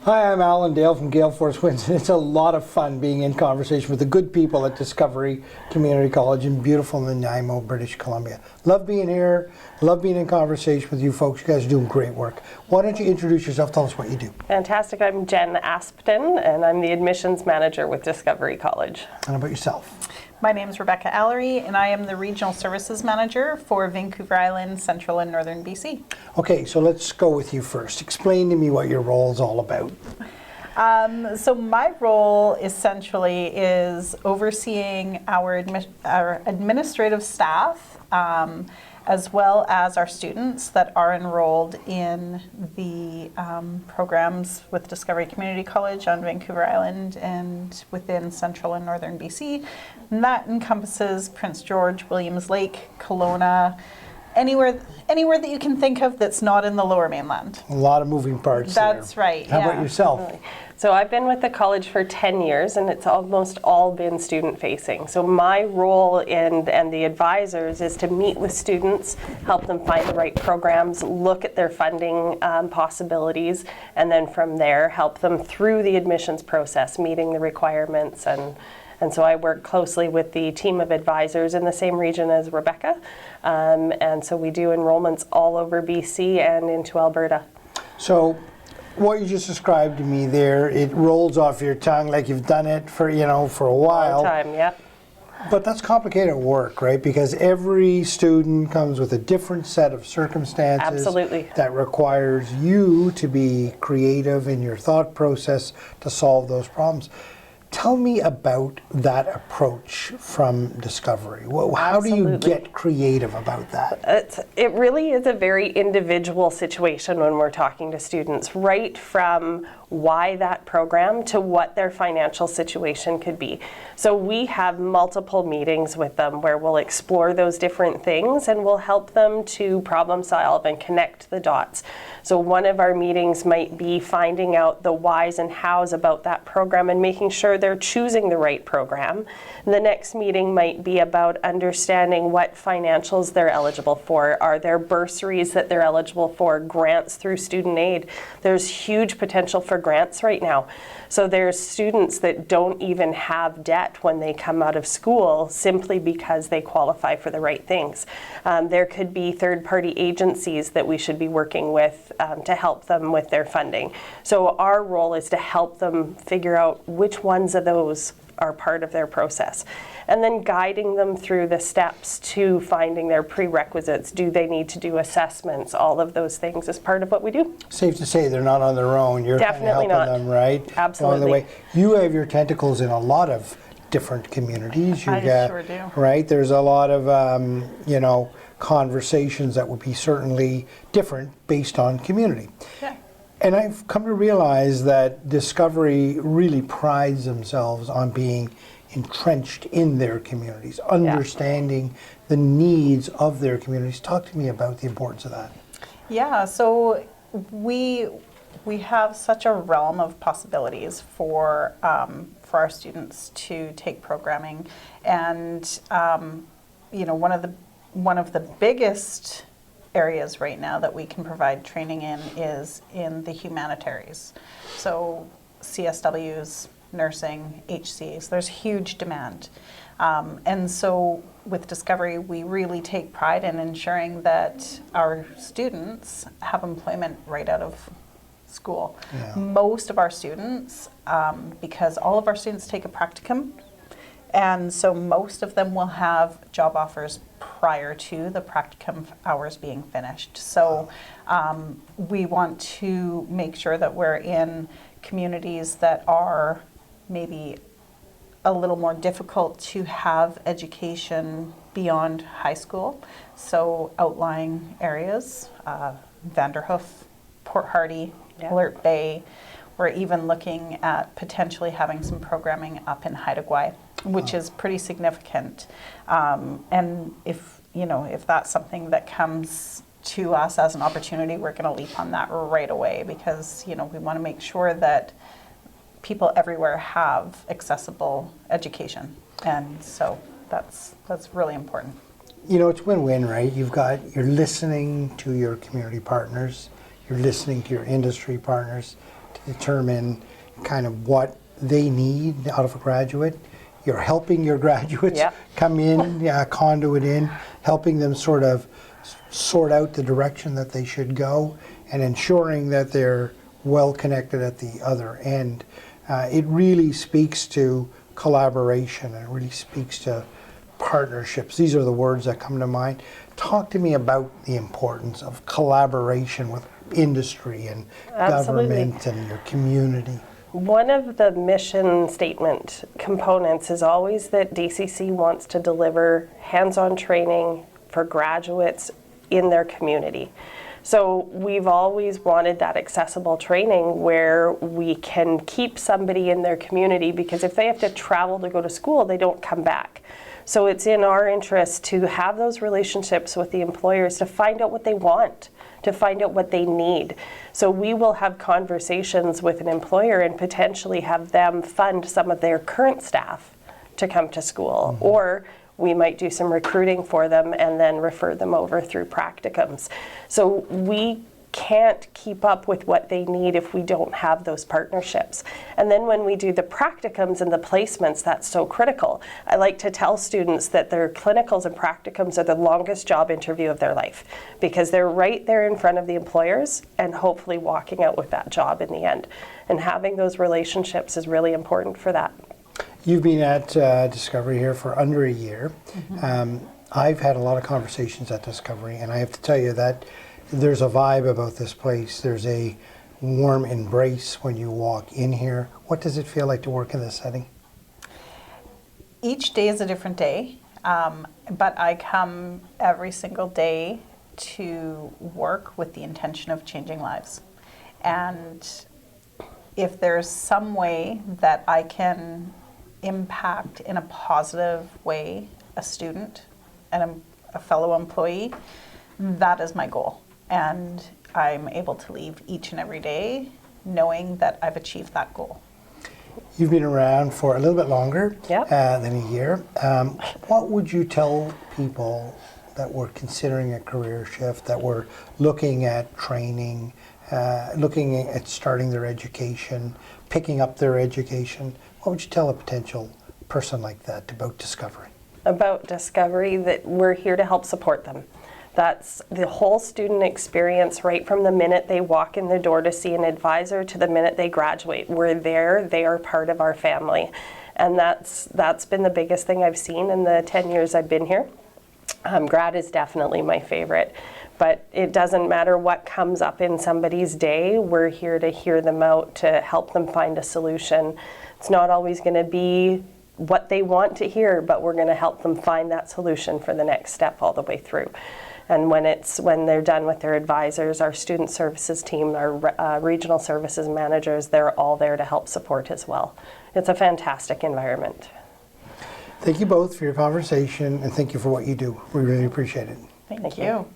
Hi, I'm Alan Dale from Gale Force Wins. It's a lot of fun being in conversation with the good people at Discovery Community College in beautiful Nanaimo, British Columbia. Love being here, love being in conversation with you folks. You guys are doing great work. Why don't you introduce yourself, tell us what you do. Fantastic. I'm Jen Aspden, and I'm the admissions manager with Discovery College. And about yourself? My name is Rebecca Allary, and I am the Regional Services Manager for Vancouver Island, Central and Northern BC. Okay, so let's go with you first. Explain to me what your role is all about. So my role essentially is overseeing our administrative staff, as well as our students that are enrolled in the programs with Discovery Community College on Vancouver Island and within Central and Northern BC. And that encompasses Prince George, Williams Lake, Kelowna, anywhere that you can think of that's not in the Lower Mainland. A lot of moving parts That's there. right. How yeah. about yourself? So I've been with the college for 10 years, and it's almost all been student-facing. So my role and the advisors is to meet with students, help them find the right programs, look at their funding possibilities, and then from there help them through the admissions process, meeting the requirements. And so I work closely with the team of advisors in the same region as Rebecca. And so we do enrollments all over BC and into Alberta. So what you just described to me there, it rolls off your tongue like you've done it for a while. All the time, yep. But that's complicated work, right? Because every student comes with a different set of circumstances. Absolutely. That requires you to be creative in your thought process to solve those problems. Tell me about that approach from Discovery. How do you get creative about that? It really is a very individual situation when we're talking to students, right from why that program to what their financial situation could be. So we have multiple meetings with them where we'll explore those different things and we'll help them to problem solve and connect the dots. So one of our meetings might be finding out the whys and hows about that program and making sure they're choosing the right program. The next meeting might be about understanding what financials they're eligible for. Are there bursaries that they're eligible for, grants through student aid? There's huge potential for grants right now. So there's students that don't even have debt when they come out of school simply because they qualify for the right things. There could be third-party agencies that we should be working with to help them with their funding. So our role is to help them figure out which ones of those are part of their process, and then guiding them through the steps to finding their prerequisites. Do they need to do assessments? All of those things is part of what we do. Safe to say they're not on their own. You're Definitely kind of helping not. them, right? Absolutely. Along the way. You have your tentacles in a lot of different communities. I sure do. Right? There's a lot of, conversations that would be certainly different based on community. Yeah. And I've come to realize that Discovery really prides themselves on being entrenched in their communities, understanding the needs of their communities. Talk to me about the importance of that. Yeah, so we have such a realm of possibilities for our students to take programming, and one of the biggest areas right now that we can provide training in is in the humanities. So CSWs, nursing, HCAs, there's huge demand. And so with Discovery, we really take pride in ensuring that our students have employment right out of school. Yeah. Most of our students, because all of our students take a practicum, and so most of them will have job offers prior to the practicum hours being finished. So we want to make sure that we're in communities that are maybe a little more difficult to have education beyond high school. So outlying areas, Vanderhoof, Port Hardy, Alert Bay. We're even looking at potentially having some programming up in Haida Gwaii, which is pretty significant. And if that's something that comes to us as an opportunity, we're going to leap on that right away, because we want to make sure that people everywhere have accessible education, and so that's really important. It's win-win, right? You're listening to your community partners, you're listening to your industry partners, to determine kind of what they need out of a graduate. You're helping your graduates Yep. come in, conduit in, helping them sort of sort out the direction that they should go, and ensuring that they're well connected at the other end. It really speaks to collaboration, and it really speaks to partnerships. These are the words that come to mind. Talk to me about the importance of collaboration with industry and Absolutely. government and your community. One of the mission statement components is always that DCC wants to deliver hands-on training for graduates in their community. So we've always wanted that accessible training where we can keep somebody in their community, because if they have to travel to go to school, they don't come back. So it's in our interest to have those relationships with the employers to find out what they want, to find out what they need. So we will have conversations with an employer and potentially have them fund some of their current staff to come to school, or we might do some recruiting for them and then refer them over through practicums. So we can't keep up with what they need if we don't have those partnerships. And then when we do the practicums and the placements, that's so critical. I like to tell students that their clinicals and practicums are the longest job interview of their life, because they're right there in front of the employers and hopefully walking out with that job in the end. And having those relationships is really important for that. You've been at Discovery here for under a year. I've had a lot of conversations at Discovery, and I have to tell you that there's a vibe about this place. There's a warm embrace when you walk in here. What does it feel like to work in this setting? Each day is a different day, but I come every single day to work with the intention of changing lives. And if there's some way that I can impact in a positive way a student and a fellow employee, that is my goal. And I'm able to leave each and every day knowing that I've achieved that goal. You've been around for a little bit longer Yep. than a year. What would you tell people that were considering a career shift, that were looking at training, looking at starting their education, picking up their education? What would you tell a potential person like that about Discovery? About Discovery, that we're here to help support them. That's the whole student experience, right from the minute they walk in the door to see an advisor to the minute they graduate. We're there, they are part of our family. And that's been the biggest thing I've seen in the 10 years I've been here. Grad is definitely my favorite, but it doesn't matter what comes up in somebody's day. We're here to hear them out, to help them find a solution. It's not always going to be what they want to hear, but we're going to help them find that solution for the next step all the way through. And when they're done with their advisors, our student services team, our regional services managers, they're all there to help support as well. It's a fantastic environment. Thank you both for your conversation, and thank you for what you do. We really appreciate it. Thank you.